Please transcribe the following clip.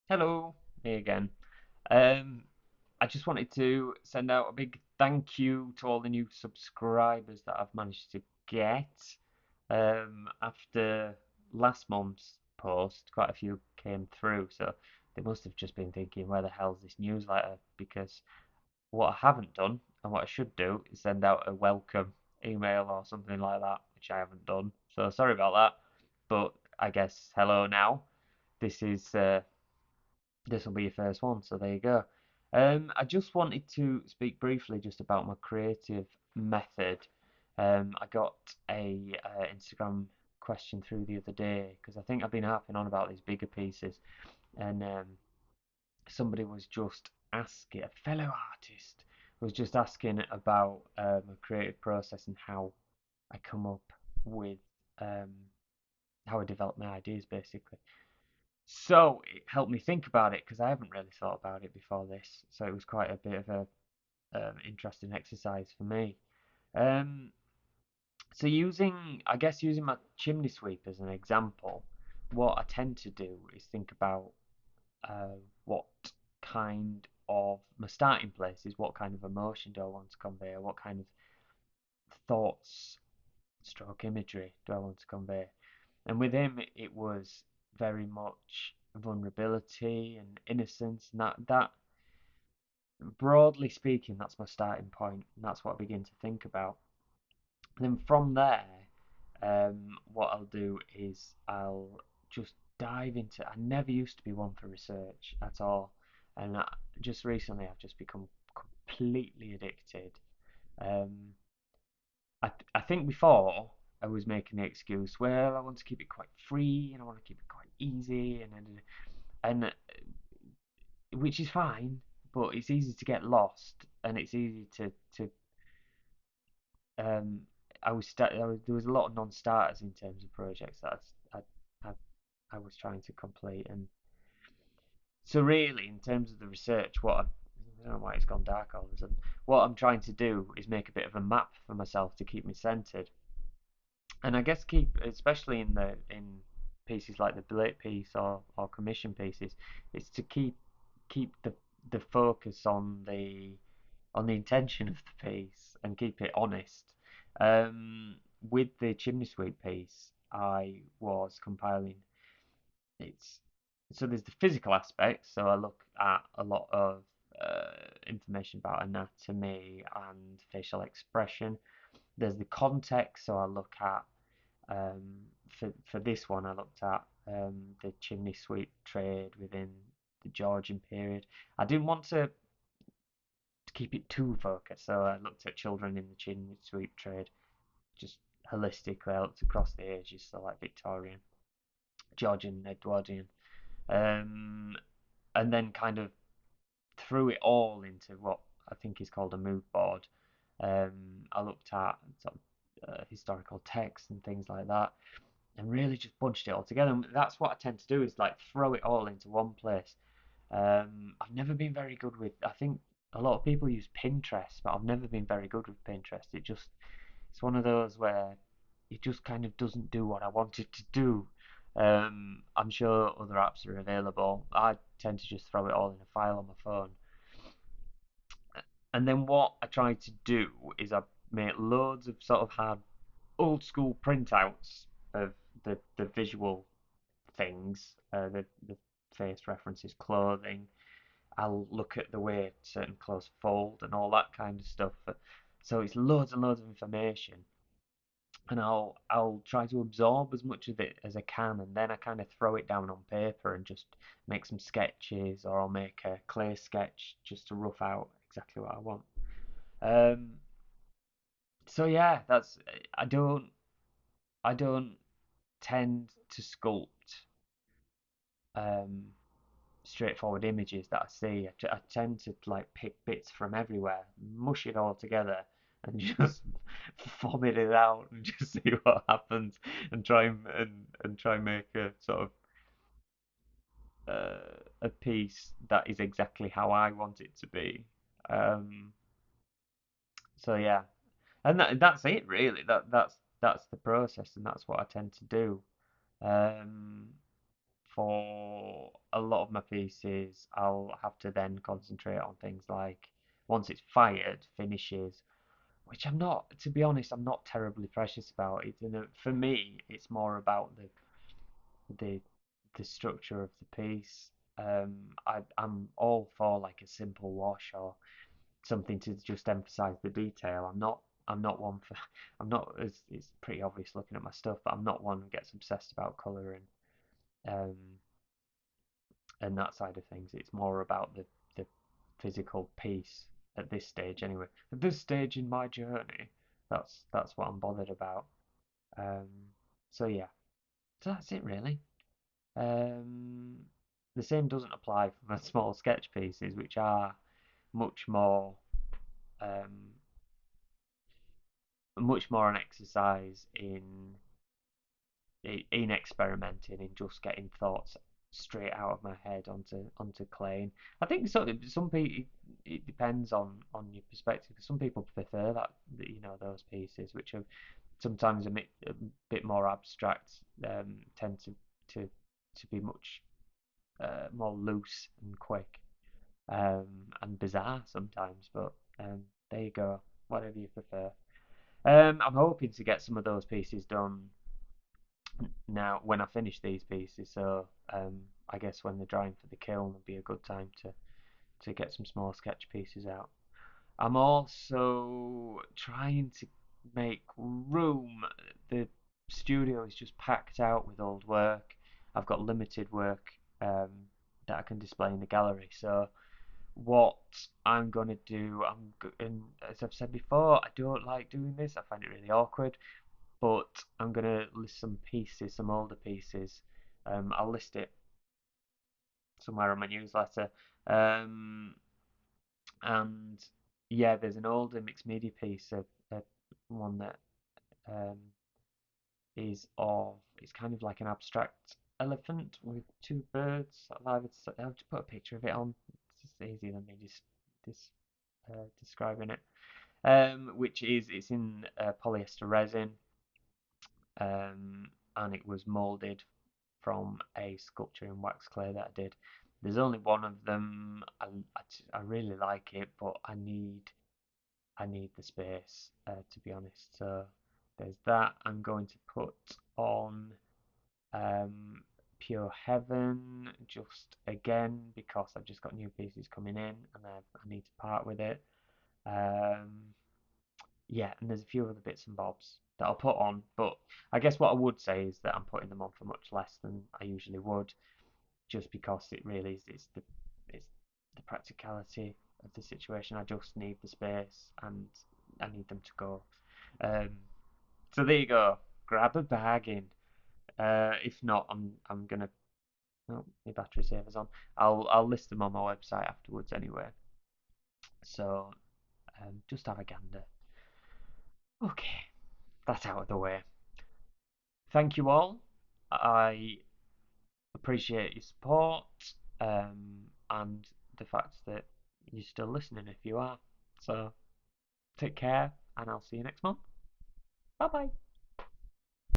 Hello, me again. Um, I just wanted to send out a big thank you to all the new subscribers that I've managed to get. After last month's post, quite a few came through, so they must have just been thinking, where the hell's this newsletter? Because what I haven't done and what I should do is send out a welcome email or something like that, which I haven't done. So sorry about that, but I guess hello now. This is this will be your first one, so there you go. I just wanted to speak briefly just about my creative method. I got a Instagram question through the other day because I think I've been harping on about these bigger pieces, and somebody was just asking, a fellow artist was just asking about a creative process and how I come up with um, how I develop my ideas, basically. So it helped me think about it because I haven't really thought about it before this. So it was quite a bit of a interesting exercise for me. Um, so I guess using my chimney sweep as an example, what I tend to do is think about what kind of my starting place is, what kind of emotion do I want to convey, or what kind of thoughts, stroke imagery do I want to convey. And with him, it was very much vulnerability and innocence, and that broadly speaking, that's my starting point, and that's what I begin to think about. And then from there, what I'll do is I'll just dive into. I never used to be one for research at all, and just recently I've just become completely addicted. Um, I think before I was making the excuse, well, I want to keep it quite free and I want to keep it quite easy, and which is fine, but it's easy to get lost and it's easy to um there was a lot of non-starters in terms of projects that I, I I was trying to complete, and so really in terms of the research, I don't know why it's gone dark all of a sudden. What I'm trying to do is make a bit of a map for myself to keep me centered, and I guess keep, especially in pieces like the billet piece or commission pieces, it's to keep the focus on the intention of the piece and keep it honest. Um, with the chimney sweep piece, I was compiling it's so there's the physical aspect. So I look at a lot of information about anatomy and facial expression. There's the context. So I look at um, for this one, I looked at the chimney sweep trade within the Georgian period. I didn't want to keep it too focused, so I looked at children in the chimney sweep trade just holistically. I looked across the ages, so like Victorian, Georgian, Edwardian, um, and then kind of threw it all into what I think is called a mood board. I looked at sort of historical texts and things like that, and really just bunched it all together. And that's what I tend to do is like throw it all into one place. I've never been very good with. I think a lot of people use Pinterest, but I've never been very good with Pinterest. It's one of those where it just kind of doesn't do what I want it to do. I'm sure other apps are available. I tend to just throw it all in a file on my phone. And then what I try to do is I make loads of sort of hard old school printouts of the visual things, the face references, clothing. I'll look at the way certain clothes fold and all that kind of stuff. So it's loads and loads of information, and I'll try to absorb as much of it as I can, and then I kind of throw it down on paper and just make some sketches, or I'll make a clear sketch just to rough out exactly what I want. Um, so yeah, that's I don't tend to sculpt um, straightforward images that I see. I tend to like pick bits from everywhere, mush it all together, and just vomit it out and just see what happens, and try and make a sort of a piece that is exactly how I want it to be. Um, so yeah, and that's it really. That's the process, and that's what I tend to do. Um, for a lot of my pieces, I'll have to then concentrate on things like once it's fired, finishes, which I'm not, to be honest, I'm not terribly precious about. For me, it's more about the the structure of the piece. I'm all for like a simple wash or something to just emphasize the detail. I'm not one for I'm not as it's pretty obvious looking at my stuff, but I'm not one who gets obsessed about color um and that side of things. It's more about the physical piece at this stage anyway. At this stage in my journey, that's what I'm bothered about. Um, so yeah, so that's it really. Um, the same doesn't apply for my small sketch pieces, which are much more um, much more an exercise in experimenting, in just getting thoughts straight out of my head onto clay. And I think some people it depends on your perspective. Some people prefer those pieces which are sometimes a bit more abstract, tend to to be much more loose and quick, um, and bizarre sometimes. But there you go, whatever you prefer. I'm hoping to get some of those pieces done now when I finish these pieces. So I guess when they're drying for the kiln, would be a good time to get some small sketch pieces out. I'm also trying to make room. The studio is just packed out with old work. I've got limited work um, that I can display in the gallery. So what I'm gonna do, and as I've said before, I don't like doing this. I find it really awkward. But I'm gonna list some pieces, some older pieces. I'll list it somewhere on my newsletter. Um, and yeah, there's an older mixed media piece, one that um, is of it's kind of like an abstract elephant with two birds. I'll just put a picture of it on. It's just easier than me describing it. Which is it's in polyester resin, and it was molded from a sculpture in wax clay that I did. There's only one of them. I really like it, but I need the space, to be honest. So there's that. I'm going to put on um, Pure Heaven just again because I've just got new pieces coming in and I need to part with it. Um, yeah, and there's a few other bits and bobs that I'll put on, but I guess what I would say is that I'm putting them on for much less than I usually would, just because it really is it's the practicality of the situation. I just need the space and I need them to go. Um, so there you go. Grab a bargain. If not, I'm gonna. Oh, my battery saver's on. I'll list them on my website afterwards anyway. So just have a gander. Okay, that's out of the way. Thank you all. I appreciate your support, and the fact that you're still listening if you are. So take care, and I'll see you next month. Bye bye.